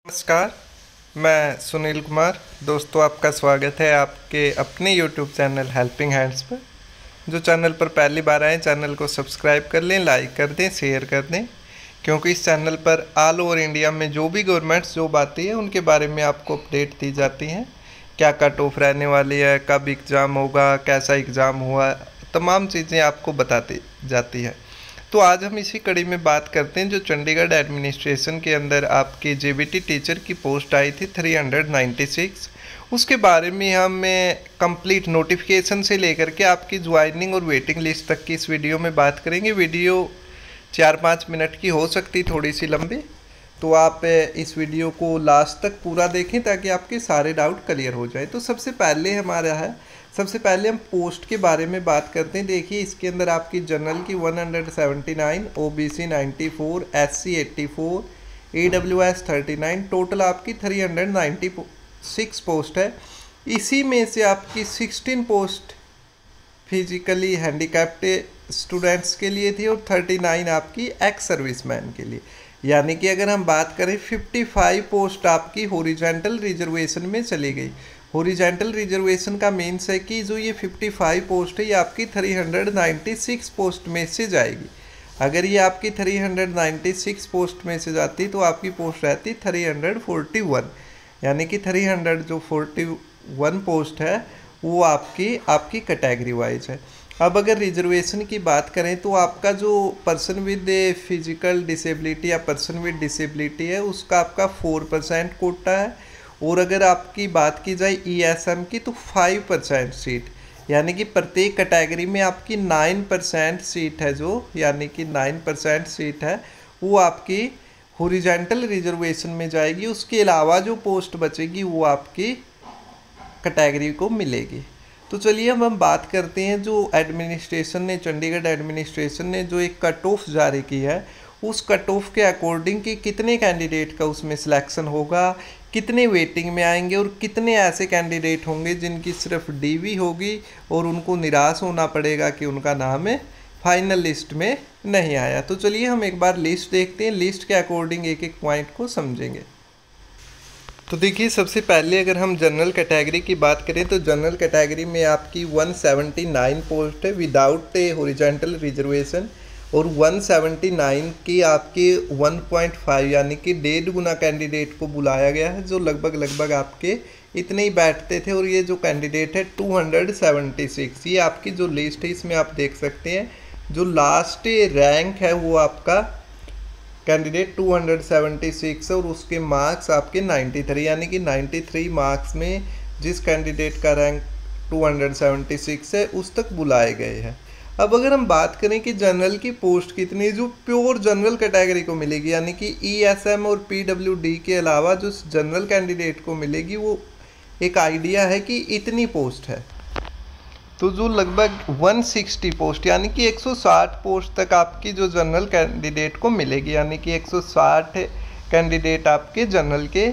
नमस्कार, मैं सुनील कुमार। दोस्तों, आपका स्वागत है आपके अपने YouTube चैनल हेल्पिंग हैंड्स पर। जो चैनल पर पहली बार आए, चैनल को सब्सक्राइब कर लें, लाइक कर दें, शेयर कर दें, क्योंकि इस चैनल पर ऑल ओवर इंडिया में जो भी गवर्नमेंट्स जॉब आती है उनके बारे में आपको अपडेट दी जाती हैं। क्या कट ऑफ रहने वाली है, कब एग्ज़ाम होगा, कैसा एग्ज़ाम हुआ, तमाम चीज़ें आपको बताती जाती हैं। तो आज हम इसी कड़ी में बात करते हैं जो चंडीगढ़ एडमिनिस्ट्रेशन के अंदर आपकी जेबीटी टीचर की पोस्ट आई थी 396। उसके बारे में हम कंप्लीट नोटिफिकेशन से लेकर के आपकी ज्वाइनिंग और वेटिंग लिस्ट तक की इस वीडियो में बात करेंगे। वीडियो 4-5 मिनट की हो सकती, थोड़ी सी लंबी, तो आप इस वीडियो को लास्ट तक पूरा देखें ताकि आपके सारे डाउट क्लियर हो जाए। तो सबसे पहले हम पोस्ट के बारे में बात करते हैं। देखिए, इसके अंदर आपकी जनरल की 179, ओबीसी 94, एससी 84, ईडब्ल्यूएस 39, टोटल आपकी 396 पोस्ट है। इसी में से आपकी 16 पोस्ट फिजिकली हैंडीकैप्ड स्टूडेंट्स के लिए थी और 39 आपकी एक्स सर्विसमैन के लिए। यानी कि अगर हम बात करें 55 पोस्ट आपकी हॉरिजॉन्टल रिजर्वेशन में चली गई। हॉरिजॉन्टल रिजर्वेशन का मीन्स है कि जो ये 55 पोस्ट है ये आपकी 396 पोस्ट में से जाएगी। अगर ये आपकी 396 पोस्ट में से जाती तो आपकी पोस्ट रहती 341, यानी कि 341 पोस्ट है वो आपकी कैटेगरी वाइज है। अब अगर रिजर्वेशन की बात करें तो आपका जो पर्सन विद फिजिकल डिसेबिलिटी या पर्सन विद डिसेबिलिटी है उसका आपका 4% कोटा है, और अगर आपकी बात की जाए ईएसएम की तो 5% सीट, यानी कि प्रत्येक कैटेगरी में आपकी 9% सीट है, जो यानी कि 9% सीट है वो आपकी हॉरिजॉन्टल रिजर्वेशन में जाएगी। उसके अलावा जो पोस्ट बचेगी वो आपकी कैटेगरी को मिलेगी। तो चलिए अब हम बात करते हैं जो एडमिनिस्ट्रेशन ने, चंडीगढ़ एडमिनिस्ट्रेशन ने जो एक कट ऑफ जारी की है, उस कट ऑफ के अकॉर्डिंग कि कितने कैंडिडेट का उसमें सिलेक्शन होगा, कितने वेटिंग में आएंगे और कितने ऐसे कैंडिडेट होंगे जिनकी सिर्फ डीवी होगी और उनको निराश होना पड़ेगा कि उनका नाम फाइनल लिस्ट में नहीं आया। तो चलिए हम एक बार लिस्ट देखते हैं, लिस्ट के अकॉर्डिंग एक एक पॉइंट को समझेंगे। तो देखिए, सबसे पहले अगर हम जनरल कैटेगरी की बात करें तो जनरल कैटेगरी में आपकी 179 पोस्ट है विदाउट हॉरिजॉन्टल रिजर्वेशन, और 179 की आपकी 1.5 यानी कि 1.5 गुना कैंडिडेट को बुलाया गया है, जो लगभग आपके इतने ही बैठते थे। और ये जो कैंडिडेट है 276, ये आपकी जो लिस्ट है इसमें आप देख सकते हैं जो लास्ट रैंक है वो आपका कैंडिडेट 276 है और उसके मार्क्स आपके 93, यानी कि 93 मार्क्स में जिस कैंडिडेट का रैंक 276 है उस तक बुलाए गए हैं। अब अगर हम बात करें कि जनरल की पोस्ट कितनी, जो प्योर जनरल कैटेगरी को मिलेगी, यानी कि ईएसएम और पीडब्ल्यूडी के अलावा जो जनरल कैंडिडेट को मिलेगी वो एक आइडिया है कि इतनी पोस्ट है। तो जो लगभग 160 पोस्ट यानी कि 160 पोस्ट तक आपकी जो जनरल कैंडिडेट को मिलेगी, यानी कि 160 कैंडिडेट आपके जनरल के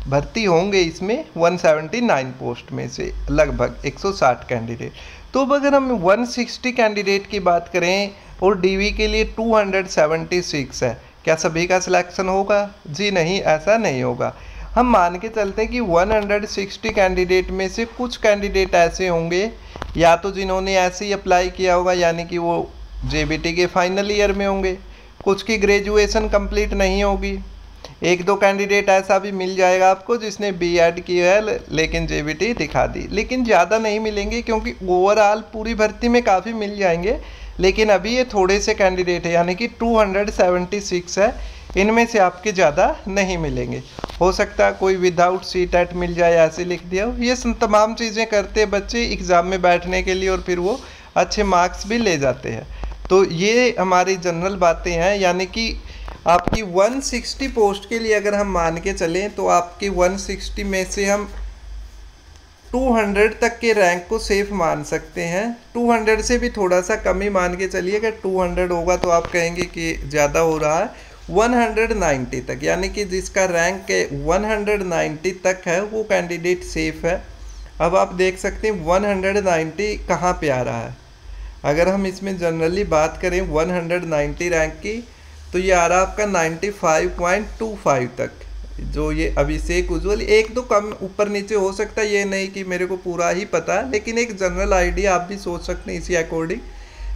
भर्ती होंगे इसमें 179 पोस्ट में से लगभग 160 कैंडिडेट। तो अब अगर हम 160 कैंडिडेट की बात करें और डीवी के लिए 276 है, क्या सभी का सिलेक्शन होगा? जी नहीं, ऐसा नहीं होगा। हम मान के चलते हैं कि 160 कैंडिडेट में से कुछ कैंडिडेट ऐसे होंगे या तो जिन्होंने ऐसे ही अप्लाई किया होगा, यानी कि वो जेबीटी के फाइनल ईयर में होंगे, कुछ की ग्रेजुएशन कंप्लीट नहीं होगी, एक दो कैंडिडेट ऐसा भी मिल जाएगा आपको जिसने बीएड किया है लेकिन जेबीटी दिखा दी, लेकिन ज़्यादा नहीं मिलेंगे क्योंकि ओवरऑल पूरी भर्ती में काफ़ी मिल जाएंगे। लेकिन अभी ये थोड़े से कैंडिडेट है, यानी कि 276 है, इनमें से आपके ज़्यादा नहीं मिलेंगे। हो सकता है कोई विदाउट सीटेट मिल जाए, ऐसे लिख दिया हो। ये तमाम चीज़ें करते हैं बच्चे एग्ज़ाम में बैठने के लिए और फिर वो अच्छे मार्क्स भी ले जाते हैं। तो ये हमारी जनरल बातें हैं, यानी कि आपकी 160 पोस्ट के लिए अगर हम मान के चलें तो आपकी 160 में से हम 200 तक के रैंक को सेफ मान सकते हैं। 200 से भी थोड़ा सा कम ही मान के चलिए, अगर 200 होगा तो आप कहेंगे कि ज़्यादा हो रहा है। 190 तक, यानी कि जिसका रैंक 190 तक है वो कैंडिडेट सेफ है। अब आप देख सकते हैं 190 कहाँ पे आ रहा है। अगर हम इसमें जनरली बात करें 190 रैंक की तो ये आ रहा है आपका 95.25 तक। जो ये अभिषेक उज्ज्वल, एक दो कम ऊपर नीचे हो सकता है, ये नहीं कि मेरे को पूरा ही पता है, लेकिन एक जनरल आइडिया आप भी सोच सकते हैं इसी अकॉर्डिंग।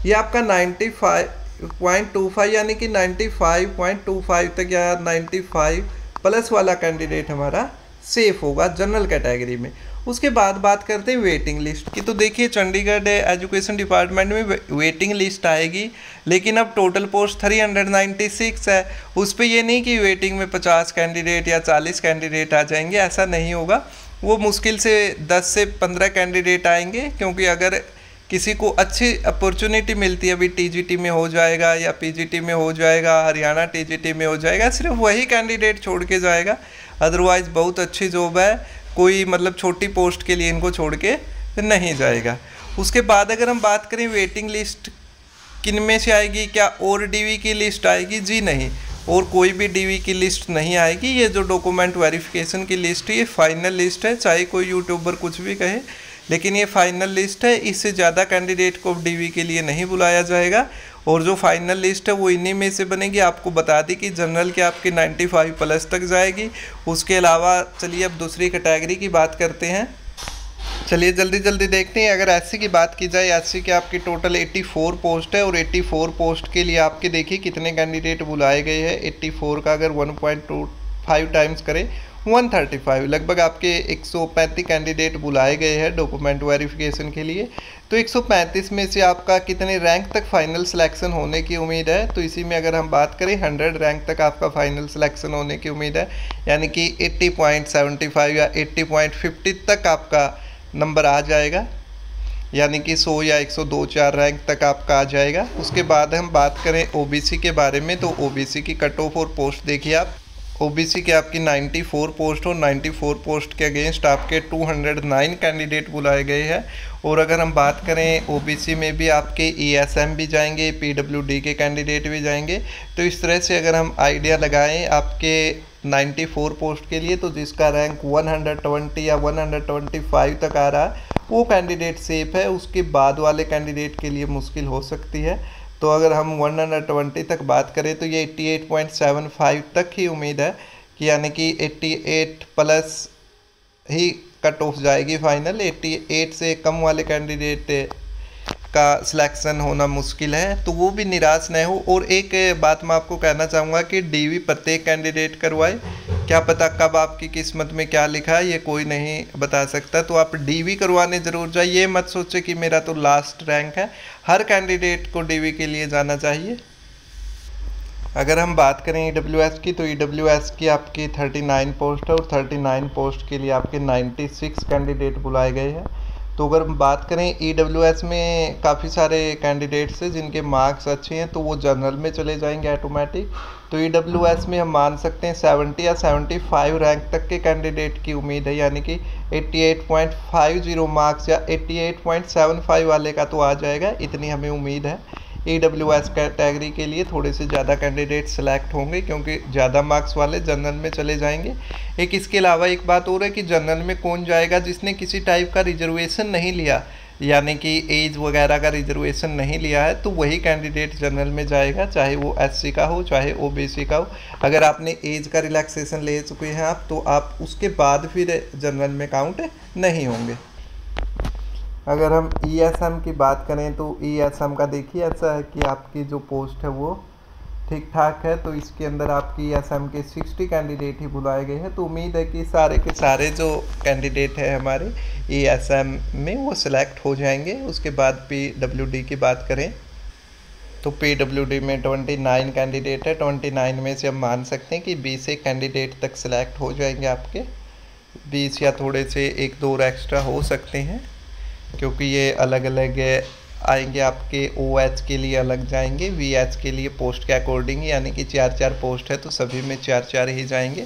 ये आपका 95.25 यानी कि 95.25 तक या 95 प्लस वाला कैंडिडेट हमारा सेफ होगा जनरल कैटेगरी में। उसके बाद बात करते हैं वेटिंग लिस्ट की। तो देखिए चंडीगढ़ एजुकेशन डिपार्टमेंट में वेटिंग लिस्ट आएगी, लेकिन अब टोटल पोस्ट 396 है। उस पर ये नहीं कि वेटिंग में 50 कैंडिडेट या 40 कैंडिडेट आ जाएंगे, ऐसा नहीं होगा। वो मुश्किल से 10 से 15 कैंडिडेट आएंगे, क्योंकि अगर किसी को अच्छी अपॉर्चुनिटी मिलती है, अभी टीजीटी में हो जाएगा या पीजीटी में हो जाएगा, हरियाणा टीजीटी में हो जाएगा, सिर्फ वही कैंडिडेट छोड़ के जाएगा। अदरवाइज़ बहुत अच्छी जॉब है, कोई मतलब छोटी पोस्ट के लिए इनको छोड़ के नहीं जाएगा। उसके बाद अगर हम बात करें वेटिंग लिस्ट किन में से आएगी, क्या और डीवी की लिस्ट आएगी? जी नहीं, और कोई भी डीवी की लिस्ट नहीं आएगी। ये जो डॉक्यूमेंट वेरिफिकेशन की लिस्ट है ये फाइनल लिस्ट है, चाहे कोई यूट्यूबर कुछ भी कहे, लेकिन ये फाइनल लिस्ट है। इससे ज़्यादा कैंडिडेट को डीवी के लिए नहीं बुलाया जाएगा, और जो फाइनल लिस्ट है वो इन्हीं में से बनेगी। आपको बता दी कि जनरल के आपकी 95 प्लस तक जाएगी। उसके अलावा चलिए अब दूसरी कैटेगरी की बात करते हैं। चलिए जल्दी जल्दी देखते हैं। अगर एससी की बात की जाए, एससी के आपकी टोटल 84 पोस्ट है, और 84 पोस्ट के लिए आपके देखिए कितने कैंडिडेट बुलाए गए हैं। 84 का अगर 1.25 टाइम्स करें 135, लगभग आपके 135 कैंडिडेट बुलाए गए हैं डॉक्यूमेंट वेरिफिकेशन के लिए। तो 135 में से आपका कितने रैंक तक फाइनल सिलेक्शन होने की उम्मीद है? तो इसी में अगर हम बात करें 100 रैंक तक आपका फाइनल सिलेक्शन होने की उम्मीद है, यानी कि 80.75 या 80.50 तक आपका नंबर आ जाएगा, यानी कि 100 या 102-4 रैंक तक आपका आ जाएगा। उसके बाद हम बात करें ओबीसी के बारे में, तो ओबीसी की कट ऑफ और पोस्ट देखिए आप। ओबीसी के आपकी 94 पोस्ट और 94 पोस्ट के अगेंस्ट आपके 209 कैंडिडेट बुलाए गए हैं। और अगर हम बात करें ओबीसी में भी आपके ईएसएम भी जाएंगे, पीडब्ल्यूडी के कैंडिडेट भी जाएंगे। तो इस तरह से अगर हम आइडिया लगाएं आपके 94 पोस्ट के लिए, तो जिसका रैंक 120 या 125 तक आ रहा है वो कैंडिडेट सेफ है। उसके बाद वाले कैंडिडेट के लिए मुश्किल हो सकती है। तो अगर हम 120 तक बात करें तो ये 88.75 तक ही उम्मीद है कि यानी कि 88 प्लस ही कट ऑफ जाएगी फाइनल। 88 से कम वाले कैंडिडेट का सिलेक्शन होना मुश्किल है, तो वो भी निराश न हो। और एक बात मैं आपको कहना चाहूँगा कि डीवी प्रत्येक कैंडिडेट करवाए, क्या पता कब आपकी किस्मत में क्या लिखा है ये कोई नहीं बता सकता। तो आप डीवी करवाने ज़रूर जाइए, ये मत सोचे कि मेरा तो लास्ट रैंक है। हर कैंडिडेट को डीवी के लिए जाना चाहिए। अगर हम बात करें ईडब्ल्यूएस की, तो ईडब्ल्यूएस की आपकी 39 पोस्ट है, और 39 पोस्ट के लिए आपके 96 कैंडिडेट बुलाए गए हैं। तो अगर हम बात करें ईडब्ल्यूएस में काफ़ी सारे कैंडिडेट्स हैं जिनके मार्क्स अच्छे हैं, तो वो जनरल में चले जाएंगे ऑटोमेटिक। तो ईडब्ल्यूएस में हम मान सकते हैं 70 या 75 रैंक तक के कैंडिडेट की उम्मीद है, यानी कि 88.50 मार्क्स या 88.75 वाले का तो आ जाएगा, इतनी हमें उम्मीद है। ईडब्ल्यूएस कैटेगरी के लिए थोड़े से ज़्यादा कैंडिडेट सेलेक्ट होंगे, क्योंकि ज़्यादा मार्क्स वाले जनरल में चले जाएंगे। एक इसके अलावा एक बात और है कि जनरल में कौन जाएगा जिसने किसी टाइप का रिजर्वेशन नहीं लिया, यानी कि एज वगैरह का रिजर्वेशन नहीं लिया है, तो वही कैंडिडेट जनरल में जाएगा, चाहे वो एससी का हो चाहे ओबीसी का हो। अगर आपने एज का रिलैक्सेशन ले चुके हैं आप, तो आप उसके बाद फिर जनरल में काउंट नहीं होंगे। अगर हम ईएसएम की बात करें, तो ईएसएम का देखिए ऐसा है कि आपकी जो पोस्ट है वो ठीक ठाक है। तो इसके अंदर आपकी ईएसएम के 60 कैंडिडेट ही बुलाए गए हैं। तो उम्मीद है कि सारे के सारे जो कैंडिडेट हैं हमारे ईएसएम में वो सिलेक्ट हो जाएंगे। उसके बाद पीडब्ल्यूडी की बात करें, तो पीडब्ल्यूडी में 29 कैंडिडेट है। 29 में से हम मान सकते हैं कि 20 कैंडिडेट तक सिलेक्ट हो जाएंगे आपके, 20 या थोड़े से 1-2 और एक्स्ट्रा हो सकते हैं, क्योंकि ये अलग अलग आएंगे। आपके ओएच के लिए अलग जाएंगे, वीएच के लिए पोस्ट के अकॉर्डिंग, यानी कि 4-4 पोस्ट है तो सभी में 4-4 ही जाएंगे।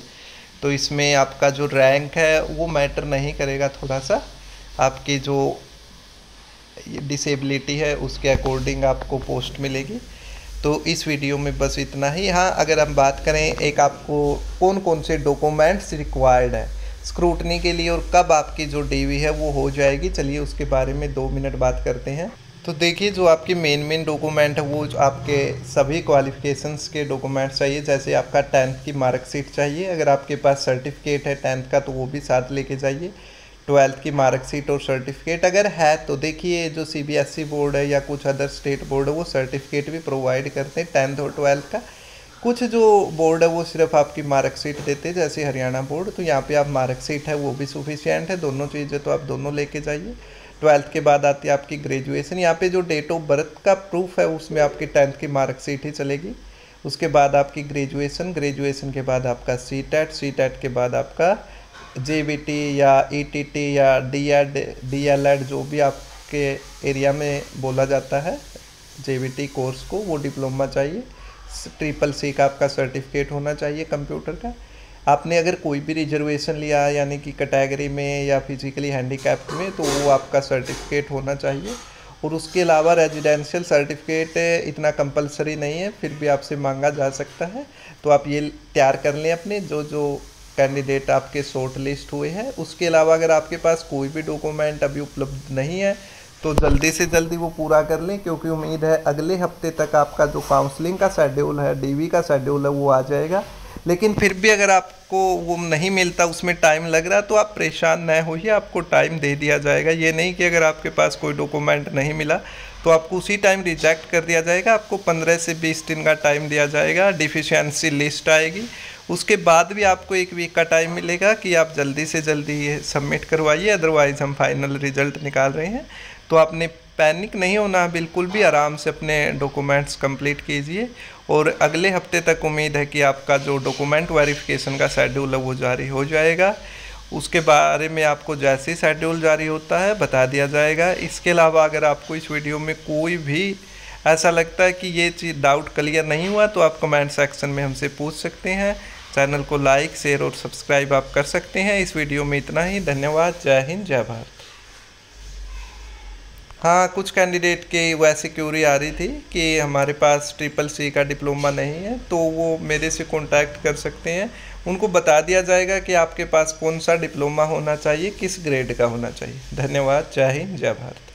तो इसमें आपका जो रैंक है वो मैटर नहीं करेगा, थोड़ा सा आपकी जो डिसेबिलिटी है उसके अकॉर्डिंग आपको पोस्ट मिलेगी। तो इस वीडियो में बस इतना ही। हाँ, अगर हम बात करें एक आपको कौन कौन से डॉक्यूमेंट्स रिक्वायर्ड है स्क्रूटनी के लिए और कब आपकी जो डीवी है वो हो जाएगी, चलिए उसके बारे में 2 मिनट बात करते हैं। तो देखिए जो आपके मेन डॉक्यूमेंट है वो जो आपके सभी क्वालिफिकेशंस के डॉक्यूमेंट चाहिए। जैसे आपका 10th की मार्कशीट चाहिए, अगर आपके पास सर्टिफिकेट है 10th का तो वो भी साथ लेके जाइए। 12th की मार्कशीट और सर्टिफिकेट अगर है तो देखिए जो CBSE बोर्ड है या कुछ अदर स्टेट बोर्ड है वो सर्टिफिकेट भी प्रोवाइड करते हैं 10th और 12th का। कुछ जो बोर्ड है वो सिर्फ आपकी मार्कशीट देते हैं, जैसे हरियाणा बोर्ड। तो यहाँ पे आप मार्कशीट है वो भी सफिशिएंट है, दोनों चीज़ें तो आप दोनों लेके जाइए। 12th के बाद आती है आपकी ग्रेजुएशन। यहाँ पे जो डेट ऑफ बर्थ का प्रूफ है उसमें आपकी 10th की मार्कशीट ही चलेगी। उसके बाद आपकी ग्रेजुएशन के बाद आपका CTET के बाद आपका JBT या ETT या DLED जो भी आपके एरिया में बोला जाता है JBT कोर्स को, वो डिप्लोमा चाहिए। CCC का आपका सर्टिफिकेट होना चाहिए कंप्यूटर का। आपने अगर कोई भी रिजर्वेशन लिया यानी कि कैटेगरी में या फिजिकली हैंडीकैप्ड में तो वो आपका सर्टिफिकेट होना चाहिए। और उसके अलावा रेजिडेंशियल सर्टिफिकेट इतना कंपलसरी नहीं है, फिर भी आपसे मांगा जा सकता है। तो आप ये तैयार कर लें अपने जो कैंडिडेट आपके शॉर्ट लिस्ट हुए हैं। उसके अलावा अगर आपके पास कोई भी डॉक्यूमेंट अभी उपलब्ध नहीं है तो जल्दी से जल्दी वो पूरा कर लें, क्योंकि उम्मीद है अगले हफ्ते तक आपका जो काउंसलिंग का शेड्यूल है, DV का शेड्यूल है, वो आ जाएगा। लेकिन फिर भी अगर आपको वो नहीं मिलता, उसमें टाइम लग रहा, तो आप परेशान न होइए, आपको टाइम दे दिया जाएगा। ये नहीं कि अगर आपके पास कोई डॉक्यूमेंट नहीं मिला तो आपको उसी टाइम रिजेक्ट कर दिया जाएगा। आपको 15 से 20 दिन का टाइम दिया जाएगा, डिफिशियंसी लिस्ट आएगी, उसके बाद भी आपको 1 वीक का टाइम मिलेगा कि आप जल्दी से जल्दी ये सबमिट करवाइए, अदरवाइज़ हम फाइनल रिजल्ट निकाल रहे हैं। तो आपने पैनिक नहीं होना, बिल्कुल भी आराम से अपने डॉक्यूमेंट्स कंप्लीट कीजिए। और अगले हफ्ते तक उम्मीद है कि आपका जो डॉक्यूमेंट वेरिफिकेशन का शेड्यूल है वो जारी हो जाएगा। उसके बारे में आपको जैसे ही शेड्यूल जारी होता है बता दिया जाएगा। इसके अलावा अगर आपको इस वीडियो में कोई भी ऐसा लगता है कि ये चीज़ डाउट क्लियर नहीं हुआ तो आप कमेंट सेक्शन में हमसे पूछ सकते हैं। चैनल को लाइक, शेयर और सब्सक्राइब आप कर सकते हैं। इस वीडियो में इतना ही। धन्यवाद। जय हिंद, जय भारत। हाँ, कुछ कैंडिडेट के वैसे क्यूरी आ रही थी कि हमारे पास CCC का डिप्लोमा नहीं है, तो वो मेरे से कांटेक्ट कर सकते हैं। उनको बता दिया जाएगा कि आपके पास कौन सा डिप्लोमा होना चाहिए, किस ग्रेड का होना चाहिए। धन्यवाद। जय हिंद, जय भारत।